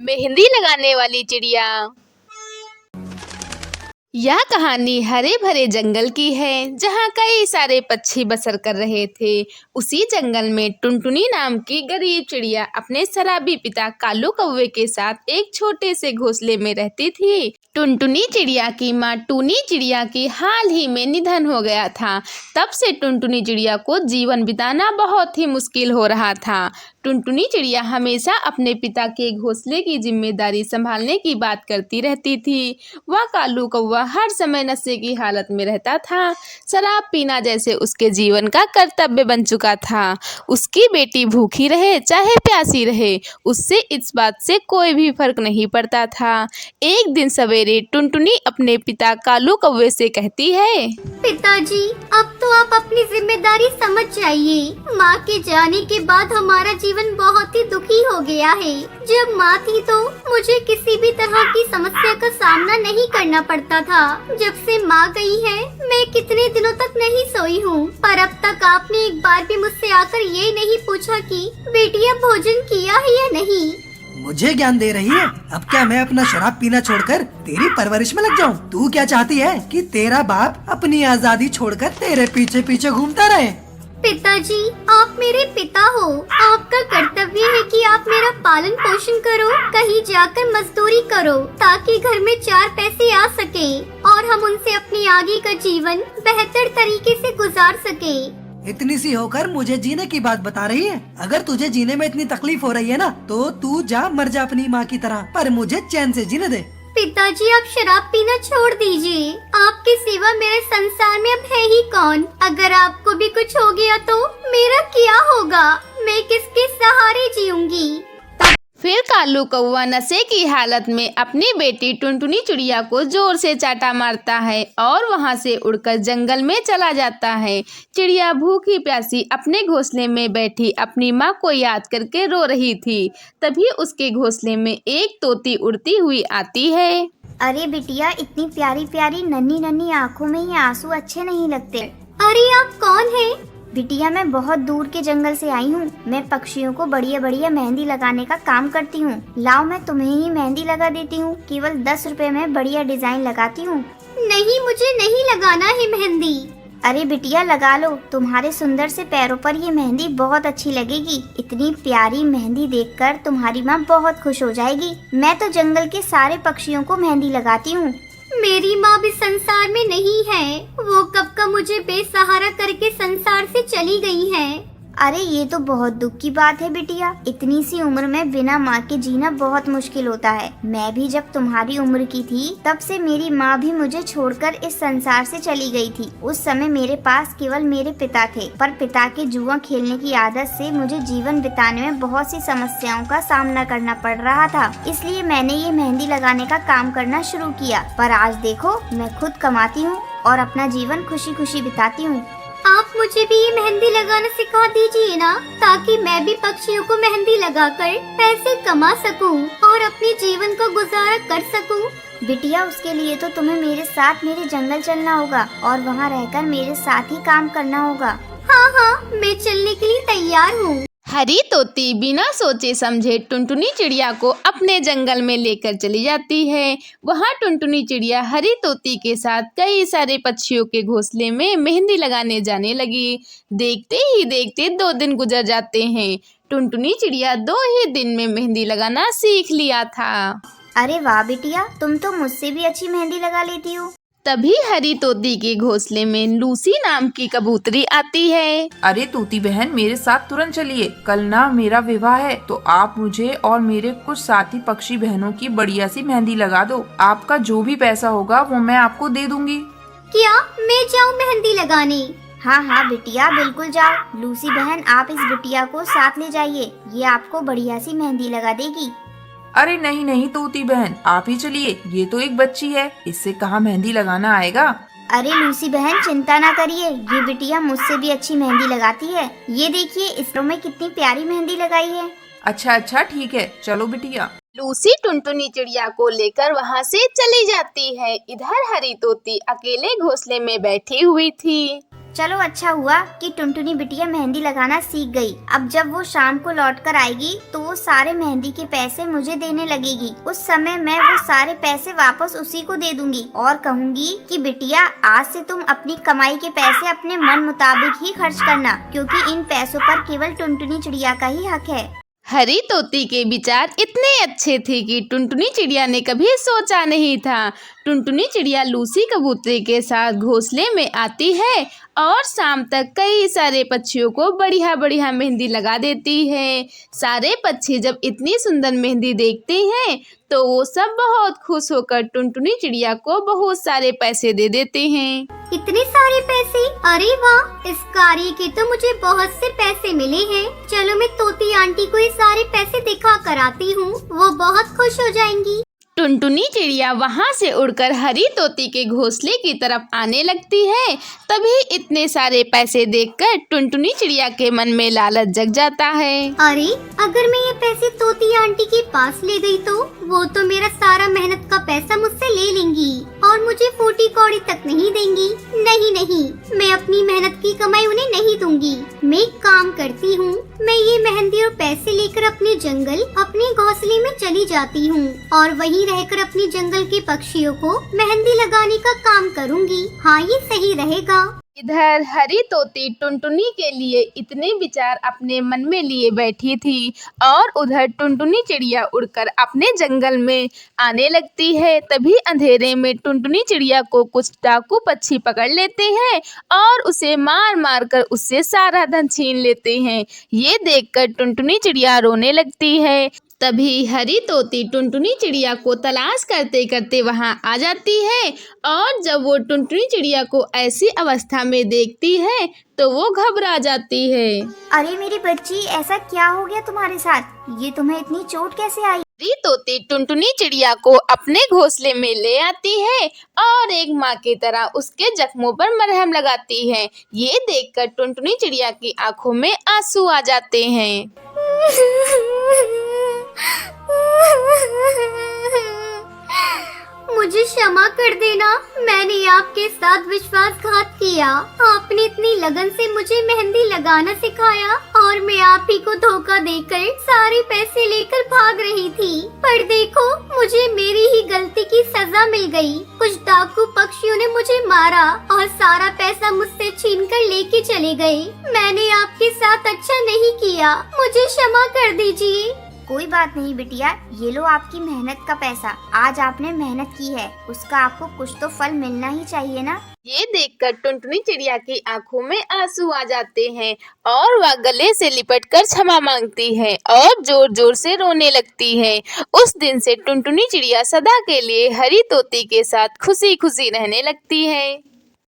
मेहंदी लगाने वाली चिड़िया। यह कहानी हरे भरे जंगल की है जहाँ कई सारे पक्षी बसर कर रहे थे। उसी जंगल में टुनटुनी नाम की गरीब चिड़िया अपने शराबी पिता कालू कौवे के साथ एक छोटे से घोंसले में रहती थी। टुनटुनी चिड़िया की माँ टूनी चिड़िया की हाल ही में निधन हो गया था। तब से टुनटुनी चिड़िया को जीवन बिताना बहुत ही मुश्किल हो रहा था। टुनटुनी चिड़िया हमेशा अपने पिता के घोंसले की जिम्मेदारी संभालने की बात करती रहती थी। वह कालू कौवा हर समय नशे की हालत में रहता था। शराब पीना जैसे उसके जीवन का कर्तव्य बन चुका था। उसकी बेटी भूखी रहे चाहे प्यासी रहे, उससे इस बात से कोई भी फर्क नहीं पड़ता था। एक दिन सवेरे टुनटुनी अपने पिता कालू कौवे से कहती है, पिताजी, अब तो आप अपनी जिम्मेदारी समझ जाइए। माँ के जाने के बाद हमारा जीवन बहुत ही दुखी हो गया है। जब माँ थी तो मुझे किसी भी तरह की समस्या का सामना नहीं करना पड़ता था। जब से माँ गई है मैं कितने दिनों तक नहीं सोई हूँ। पर अब तक आपने एक बार भी मुझसे आकर ये नहीं पूछा कि बेटिया भोजन किया है या नहीं। मुझे ज्ञान दे रही है? अब क्या मैं अपना शराब पीना छोड़कर तेरी परवरिश में लग जाऊं? तू क्या चाहती है कि तेरा बाप अपनी आजादी छोड़कर तेरे पीछे पीछे घूमता रहे? पिताजी, आप मेरे पिता हो। आपका कर्तव्य है कि आप मेरा पालन पोषण करो, कहीं जाकर मजदूरी करो ताकि घर में 4 पैसे आ सके और हम उनसे अपनी आगे का जीवन बेहतर तरीके से गुजार सके। इतनी सी होकर मुझे जीने की बात बता रही है? अगर तुझे जीने में इतनी तकलीफ हो रही है ना, तो तू जा मर जा अपनी माँ की तरह, पर मुझे चैन से जीने दे। पिताजी, आप शराब पीना छोड़ दीजिए। आपके सिवा मेरे संसार में अब है ही कौन? अगर आपको भी कुछ हो गया तो मेरा क्या होगा? मैं किसके सहारे जीऊंगी? फिर कालू कौवा नशे की हालत में अपनी बेटी टुनटुनी चिड़िया को जोर से चाटा मारता है और वहां से उड़कर जंगल में चला जाता है। चिड़िया भूखी प्यासी अपने घोंसले में बैठी अपनी माँ को याद करके रो रही थी। तभी उसके घोंसले में एक तोती उड़ती हुई आती है। अरे बिटिया, इतनी प्यारी प्यारी नन्ही नन्ही आँखों में ये आंसू अच्छे नहीं लगते। अरे आप कौन है? बिटिया, मैं बहुत दूर के जंगल से आई हूँ। मैं पक्षियों को बढ़िया बढ़िया मेहंदी लगाने का काम करती हूँ। लाओ, मैं तुम्हें ही मेहंदी लगा देती हूँ। केवल 10 रुपए में बढ़िया डिजाइन लगाती हूँ। नहीं, मुझे नहीं लगाना है मेहंदी। अरे बिटिया, लगा लो। तुम्हारे सुंदर से पैरों पर ये मेहंदी बहुत अच्छी लगेगी। इतनी प्यारी मेहंदी देखकर तुम्हारी माँ बहुत खुश हो जाएगी। मैं तो जंगल के सारे पक्षियों को मेहंदी लगाती हूँ। मेरी माँ भी संसार में नहीं है। वो कब का मुझे बेसहारा करके संसार से चली गई है। अरे ये तो बहुत दुख की बात है बिटिया। इतनी सी उम्र में बिना माँ के जीना बहुत मुश्किल होता है। मैं भी जब तुम्हारी उम्र की थी तब से मेरी माँ भी मुझे छोड़कर इस संसार से चली गई थी। उस समय मेरे पास केवल मेरे पिता थे, पर पिता के जुआ खेलने की आदत से मुझे जीवन बिताने में बहुत सी समस्याओं का सामना करना पड़ रहा था। इसलिए मैंने ये मेहंदी लगाने का काम करना शुरू किया। पर आज देखो, मैं खुद कमाती हूँ और अपना जीवन खुशी खुशी बिताती हूँ। आप मुझे भी ये मेहंदी लगाना सिखा दीजिए ना, ताकि मैं भी पक्षियों को मेहंदी लगाकर पैसे कमा सकूं और अपने जीवन को गुजारा कर सकूं। बिटिया, उसके लिए तो तुम्हें मेरे साथ मेरे जंगल चलना होगा और वहाँ रहकर मेरे साथ ही काम करना होगा। हाँ हाँ, मैं चलने के लिए तैयार हूँ। हरी तोती बिना सोचे समझे टुनटुनी चिड़िया को अपने जंगल में लेकर चली जाती है। वहाँ टुनटुनी चिड़िया हरी तोती के साथ कई सारे पक्षियों के घोंसले में मेहंदी लगाने जाने लगी। देखते ही देखते 2 दिन गुजर जाते हैं। टुनटुनी चिड़िया 2 ही दिन में मेहंदी लगाना सीख लिया था। अरे वाह बिटिया, तुम तो मुझसे भी अच्छी मेहंदी लगा लेती हो। तभी हरी तोती के घोंसले में लूसी नाम की कबूतरी आती है। अरे तोती बहन, मेरे साथ तुरंत चलिए। कल ना मेरा विवाह है, तो आप मुझे और मेरे कुछ साथी पक्षी बहनों की बढ़िया सी मेहंदी लगा दो। आपका जो भी पैसा होगा वो मैं आपको दे दूंगी। क्या मैं जाऊँ मेहंदी लगाने? हाँ हाँ बिटिया, बिल्कुल जाओ। लूसी बहन, आप इस बिटिया को साथ ले जाइए। ये आपको बढ़िया सी मेहंदी लगा देगी। अरे नहीं नहीं तोती बहन, आप ही चलिए। ये तो एक बच्ची है, इससे कहाँ मेहंदी लगाना आएगा। अरे लूसी बहन, चिंता ना करिए। ये बिटिया मुझसे भी अच्छी मेहंदी लगाती है। ये देखिए, इसरो में कितनी प्यारी मेहंदी लगाई है। अच्छा ठीक है, चलो बिटिया। लूसी टुनटुनी चिड़िया को लेकर वहाँ से चली जाती है। इधर हरी तोती अकेले घोंसले में बैठी हुई थी। चलो अच्छा हुआ कि टुनटुनी बिटिया मेहंदी लगाना सीख गई। अब जब वो शाम को लौट कर आएगी तो वो सारे मेहंदी के पैसे मुझे देने लगेगी। उस समय मैं वो सारे पैसे वापस उसी को दे दूंगी और कहूँगी कि बिटिया आज से तुम अपनी कमाई के पैसे अपने मन मुताबिक ही खर्च करना, क्योंकि इन पैसों पर केवल टुनटुनी चिड़िया का ही हक है। हरी तोती के विचार इतने अच्छे थे कि टुनटुनी चिड़िया ने कभी सोचा नहीं था। टुनटुनी चिड़िया लूसी कबूतरी के साथ घोंसले में आती है और शाम तक कई सारे पक्षियों को बढ़िया बढ़िया मेहंदी लगा देती है। सारे पक्षी जब इतनी सुंदर मेहंदी देखते हैं तो वो सब बहुत खुश होकर टुनटुनी चिड़िया को बहुत सारे पैसे दे देते हैं। इतने सारे पैसे, अरे वाह, इस कार्य के तो मुझे बहुत से पैसे मिले हैं। चलो मैं तोती आंटी को ये सारे पैसे दिखा कर आती हूँ, वो बहुत खुश हो जाएंगी। टुनटुनी चिड़िया वहाँ से उड़कर हरी तोती के घोंसले की तरफ आने लगती है। तभी इतने सारे पैसे देखकर टुनटुनी चिड़िया के मन में लालच जग जाता है। अरे अगर मैं ये पैसे तोती आंटी के पास ले गई तो वो तो मेरा सारा मेहनत का पैसा मुझसे ले लेंगी और मुझे फूटी कौड़ी तक नहीं देंगी। नहीं नहीं, मैं अपनी मेहनत की कमाई उन्हें नहीं दूंगी। मैं एक काम करती हूँ, मैं ये मेहंदी और पैसे लेकर अपने जंगल, अपने घोंसले में चली जाती हूँ और वहीं रहकर अपने जंगल के पक्षियों को मेहंदी लगाने का काम करूँगी। हाँ, ये सही रहेगा। इधर हरी तोती टुनटुनी के लिए इतने विचार अपने मन में लिए बैठी थी और उधर टुनटुनी चिड़िया उड़कर अपने जंगल में आने लगती है। तभी अंधेरे में टुनटुनी चिड़िया को कुछ डाकू पक्षी पकड़ लेते हैं और उसे मार मार कर उससे सारा धन छीन लेते हैं। ये देखकर टुनटुनी चिड़िया रोने लगती है। तभी हरी तोती टुनटुनी चिड़िया को तलाश करते करते वहां आ जाती है और जब वो टुनटुनी चिड़िया को ऐसी अवस्था में देखती है तो वो घबरा जाती है। अरे मेरी बच्ची, ऐसा क्या हो गया तुम्हारे साथ? ये तुम्हें इतनी चोट कैसे आई? हरी तोती टुनटुनी चिड़िया को अपने घोंसले में ले आती है और एक माँ की तरह उसके जख्मों पर मरहम लगाती है। ये देखकर टुनटुनी चिड़िया की आंखों में आंसू आ जाते हैं। मुझे क्षमा कर देना, मैंने आपके साथ विश्वासघात किया। आपने इतनी लगन से मुझे मेहंदी लगाना सिखाया और मैं आप ही को धोखा देकर सारे पैसे लेकर भाग रही थी। पर देखो, मुझे मेरी ही गलती की सजा मिल गई। कुछ डाकू पक्षियों ने मुझे मारा और सारा पैसा मुझसे छीन कर लेके चले गए। मैंने आपके साथ अच्छा नहीं किया, मुझे क्षमा कर दीजिए। कोई बात नहीं बिटिया, ये लो आपकी मेहनत का पैसा। आज आपने मेहनत की है, उसका आपको कुछ तो फल मिलना ही चाहिए ना। ये देखकर टुनटुनी चिड़िया की आंखों में आंसू आ जाते हैं और वह गले से लिपटकर क्षमा मांगती है और जोर जोर से रोने लगती है। उस दिन से टुनटुनी चिड़िया सदा के लिए हरी तोती के साथ खुशी खुशी रहने लगती है।